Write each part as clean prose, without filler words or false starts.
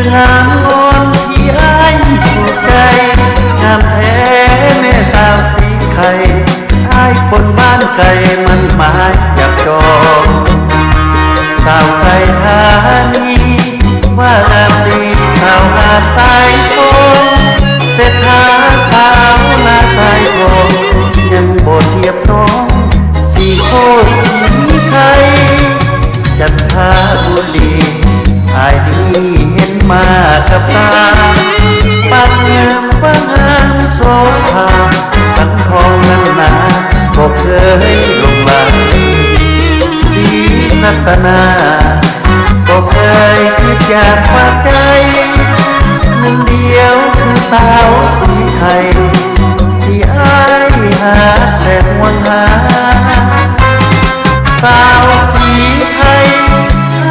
งามงอนที่อ้ายถูกใจงามแท้แม่สาวสีไข่อ้ายคนบ้านไกลมันหมายอยากจองสาวไทยธานีว่างามดีสาวหาดสายทองเศรษฐาสาวนาสายทองยังโบเทียบน้องสีโคตรสีไข่จันทาบุรีอายดีเห็นมากับตาปากเงินว่างามโสภาสันทองนั้นนาบอกเคยลงไหลสีสัตนาบอกเคยคิดอยากฝากใจหนึ่งเดียวคือสาวสีไทยที่อายหาแต่ห่วงหาสาวสีไทย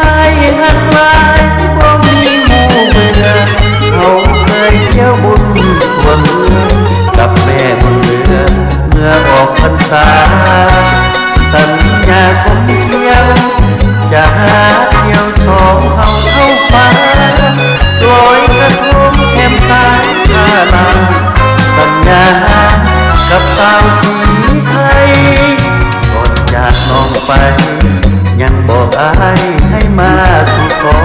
อายหักหลายบ่มีหมู่เบื่อเขาเคยเที่ยวบุญส่วนเรือกับแม่บนเรือเมื่อออกพรรษาสัญญาคนเที่ยวจะหาเที่ยวสองเขาเข้าฟ้าลอยกระทงแคมสายท่าลาสัญญากับสาวสีไทยก่อนจากน้องไปยังบอกอายให้มาสู่ขอ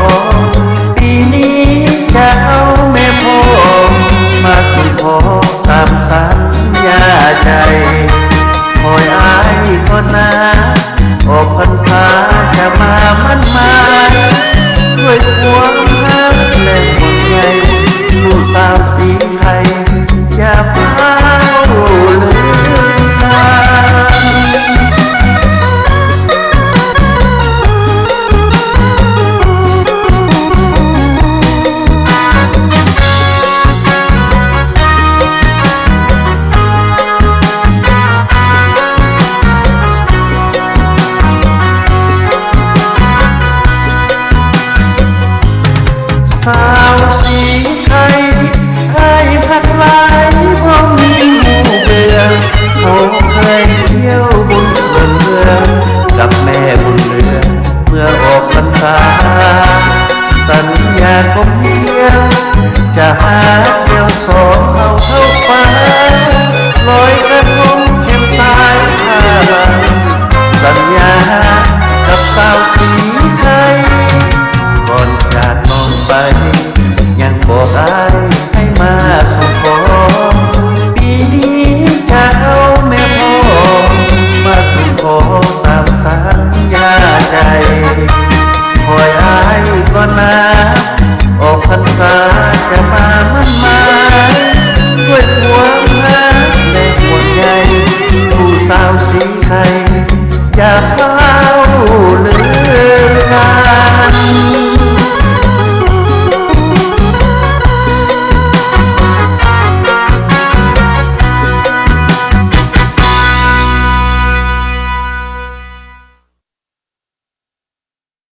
ปีนี้จะเอาแม่พ่อมาสู่ขอตามสัญญาใจคอยอายก่อนนะออกพรรษาจะมามั่นหมายด้วยความรักและห่วงใยผู้สาวสีไทยอย่าเฝ้าลืมกันสาวสีไทยไอ้พักหลายเพราะมีหมู่เบื่อเขาเคยเที่ยวบนส่วนเรือกับแม่บนเรือเมื่อออกพรรษาสัญญาคงเที่ยวจะหาเที่ยวสองเอาเข้าฟ้าลอยกระทงเข็มสายท่าลาสัญญากับสาวสีไทยก่อนจากน้องไปยังบอกอายให้มาสู่ขอปีนี้จะเอาแม่พ่อมาสู่ขอตามสัญญาใจคอยอายก่อนนะออกพรรษาจะมามั่นหมายด้วยความรักและห่วงใยผู้สาวสีไทยอย่าเฝ้าลืมกัน